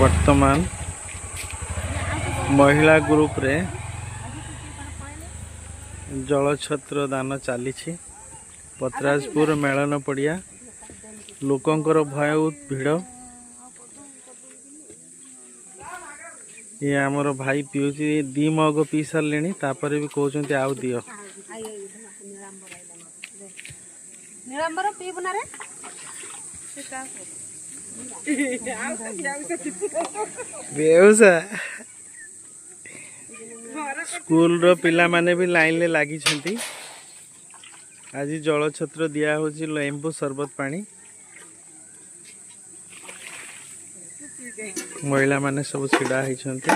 वर्तमान महिला ग्रुप रे जल छत्र दान चली पत्राजपुर मेलन पड़िया लोकंकर बहुत भिड़। ये आमर भाई पीऊँच दी मग पी सारे भी कहते आउ दियो बेउसा स्कूल रो पिला माने भी लाइन ले लागी छंती। आज जल छत्र दिया होची लेंबू शरबत पानी महिला माने सब छिड़ा ही छंती।